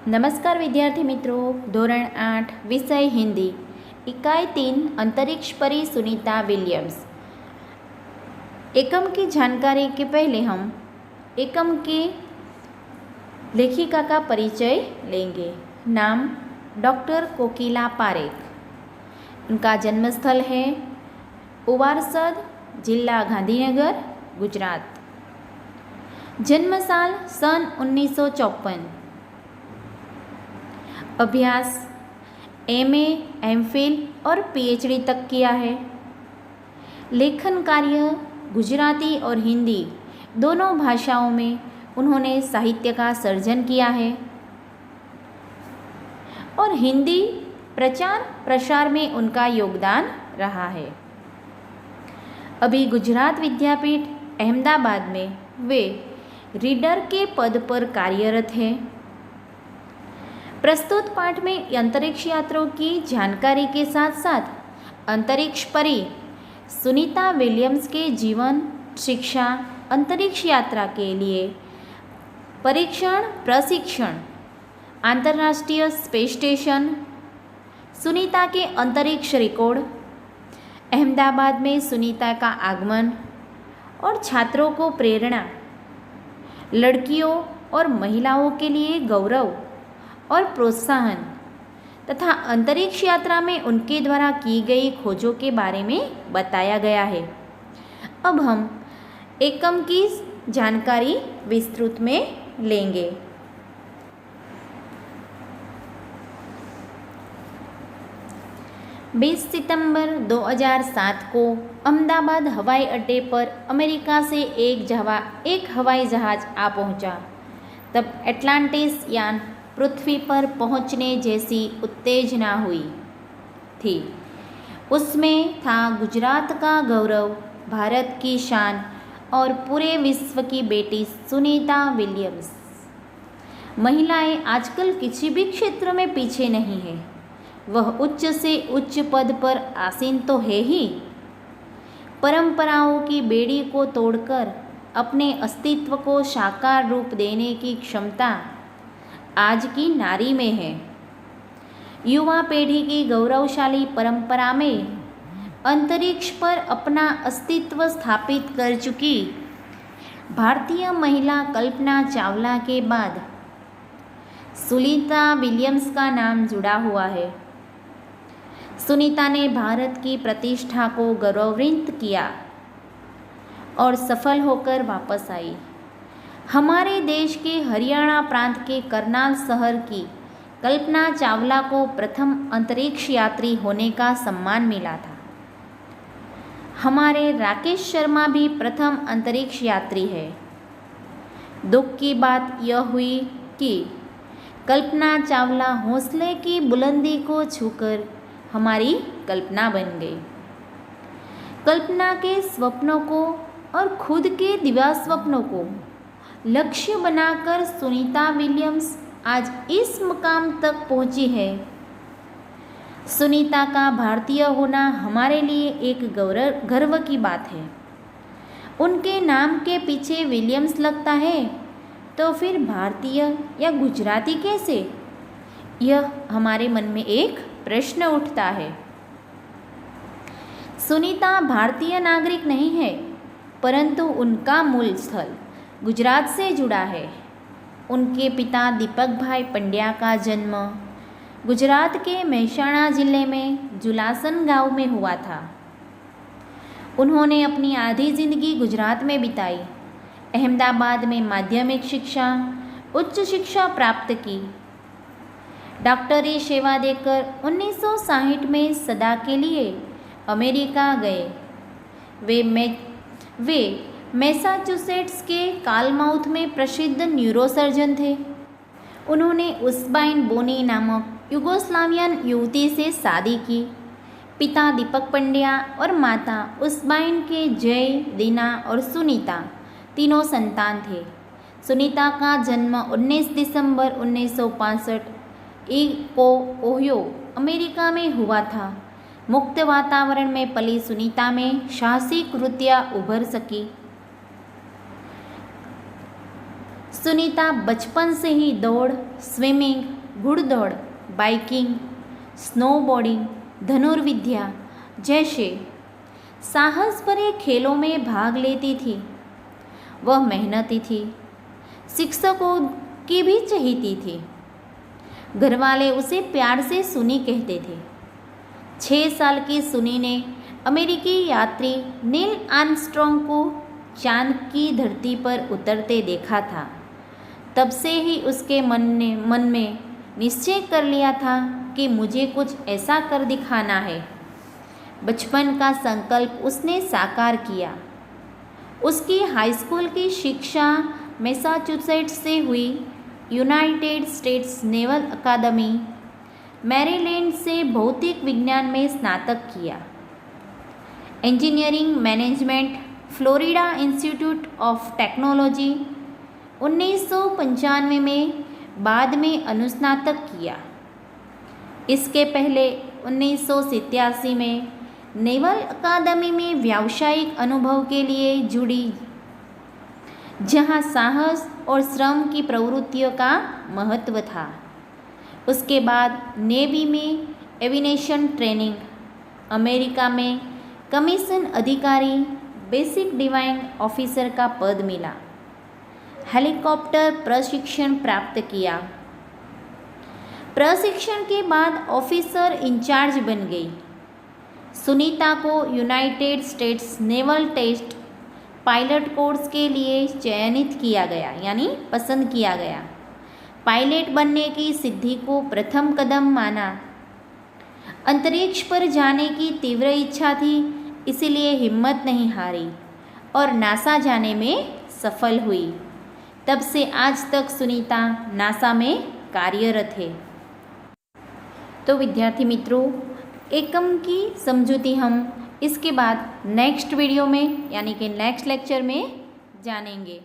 नमस्कार विद्यार्थी मित्रों, धोरण 8 विषय हिंदी, इकाई 3 अंतरिक्ष परी सुनीता विलियम्स। एकम की जानकारी के पहले हम एकम की लेखिका का परिचय लेंगे। नाम डॉक्टर कोकिला पारेख। उनका जन्मस्थल है उवारसद, जिला गांधीनगर, गुजरात। जन्म साल सन 1954। अभ्यास एमए, एमफिल और पीएचडी तक किया है। लेखन कार्य गुजराती और हिंदी दोनों भाषाओं में उन्होंने साहित्य का सर्जन किया है और हिंदी प्रचार प्रसार में उनका योगदान रहा है। अभी गुजरात विद्यापीठ अहमदाबाद में वे रीडर के पद पर कार्यरत हैं। प्रस्तुत पाठ में अंतरिक्ष यात्रियों की जानकारी के साथ साथ अंतरिक्ष परी सुनीता विलियम्स के जीवन, शिक्षा, अंतरिक्ष यात्रा के लिए परीक्षण प्रशिक्षण, अंतर्राष्ट्रीय स्पेस स्टेशन, सुनीता के अंतरिक्ष रिकॉर्ड, अहमदाबाद में सुनीता का आगमन और छात्रों को प्रेरणा, लड़कियों और महिलाओं के लिए गौरव और प्रोत्साहन तथा अंतरिक्ष यात्रा में उनके द्वारा की गई खोजों के बारे में बताया गया है। अब हम एकम की जानकारी विस्तृत में लेंगे। बीस सितंबर 2007 को अहमदाबाद हवाई अड्डे पर अमेरिका से एक हवाई जहाज आ पहुंचा। तब एटलांटिस यान पृथ्वी पर पहुंचने जैसी उत्तेजना हुई थी। उसमें था गुजरात का गौरव, भारत की शान और पूरे विश्व की बेटी सुनीता विलियम्स। महिलाएं आजकल किसी भी क्षेत्र में पीछे नहीं है। वह उच्च से उच्च पद पर आसीन तो है ही, परंपराओं की बेड़ी को तोड़कर अपने अस्तित्व को साकार रूप देने की क्षमता आज की नारी में है। युवा पीढ़ी की गौरवशाली परंपरा में अंतरिक्ष पर अपना अस्तित्व स्थापित कर चुकी भारतीय महिला कल्पना चावला के बाद सुनीता विलियम्स का नाम जुड़ा हुआ है। सुनीता ने भारत की प्रतिष्ठा को गौरवान्वित किया और सफल होकर वापस आई। हमारे देश के हरियाणा प्रांत के करनाल शहर की कल्पना चावला को प्रथम अंतरिक्ष यात्री होने का सम्मान मिला था। हमारे राकेश शर्मा भी प्रथम अंतरिक्ष यात्री है। दुख की बात यह हुई कि कल्पना चावला हौसले की बुलंदी को छूकर हमारी कल्पना बन गई। कल्पना के स्वप्नों को और खुद के दिव्य स्वप्नों को लक्ष्य बनाकर सुनीता विलियम्स आज इस मुकाम तक पहुंची है। सुनीता का भारतीय होना हमारे लिए एक गर्व की बात है। उनके नाम के पीछे विलियम्स लगता है तो फिर भारतीय या गुजराती कैसे? यह हमारे मन में एक प्रश्न उठता है। सुनीता भारतीय नागरिक नहीं है, परंतु उनका मूल स्थल गुजरात से जुड़ा है। उनके पिता दीपक भाई पंड्या का जन्म गुजरात के मेहसाणा जिले में जुलासन गांव में हुआ था। उन्होंने अपनी आधी जिंदगी गुजरात में बिताई। अहमदाबाद में माध्यमिक शिक्षा, उच्च शिक्षा प्राप्त की। डॉक्टरी सेवा देकर 1960 में सदा के लिए अमेरिका गए। वे मैसाचुसेट्स के कालमाउथ में प्रसिद्ध न्यूरोसर्जन थे। उन्होंने उस्बाइन बोनी नामक युगोस्लावियन युवती से शादी की। पिता दीपक पंड्या और माता उस्बाइन के जय, दीना और सुनीता तीनों संतान थे। सुनीता का जन्म 19 दिसंबर 1965 को ओहियो, अमेरिका में हुआ था। मुक्त वातावरण में पली सुनीता में साहसी कृतियाँ उभर सकी। सुनीता बचपन से ही दौड़, स्विमिंग, घुड़दौड़, बाइकिंग, स्नोबोर्डिंग, धनुर्विद्या जैसे साहस भरे खेलों में भाग लेती थी। वह मेहनती थी, शिक्षकों की भी चहेती थी। घरवाले उसे प्यार से सुनी कहते थे। 6 साल की सुनी ने अमेरिकी यात्री नील आर्मस्ट्रॉन्ग को चांद की धरती पर उतरते देखा था। तब से ही उसके मन में निश्चय कर लिया था कि मुझे कुछ ऐसा कर दिखाना है। बचपन का संकल्प उसने साकार किया। उसकी हाई स्कूल की शिक्षा मैसाचुसेट्स से हुई। यूनाइटेड स्टेट्स नेवल अकादमी, मैरीलैंड से भौतिक विज्ञान में स्नातक किया। Engineering management, Florida institute of technology 1995 में, बाद में अनुस्नातक किया। इसके पहले 1987 में नेवल अकादमी में व्यावसायिक अनुभव के लिए जुड़ी, जहां साहस और श्रम की प्रवृत्तियों का महत्व था। उसके बाद नेवी में एविएशन ट्रेनिंग, अमेरिका में कमीशन अधिकारी, बेसिक डिवाइंग ऑफिसर का पद मिला। हेलीकॉप्टर प्रशिक्षण प्राप्त किया। प्रशिक्षण के बाद ऑफिसर इंचार्ज बन गई। सुनीता को United States naval test pilot course के लिए चयनित किया गया, यानी पसंद किया गया। पायलट बनने की सिद्धि को प्रथम कदम माना। अंतरिक्ष पर जाने की तीव्र इच्छा थी, इसलिए हिम्मत नहीं हारी और नासा जाने में सफल हुई। तब से आज तक सुनीता नासा में कार्यरत है। तो विद्यार्थी मित्रों, एकम की समझूती हम इसके बाद नेक्स्ट वीडियो में यानी कि नेक्स्ट लेक्चर में जानेंगे।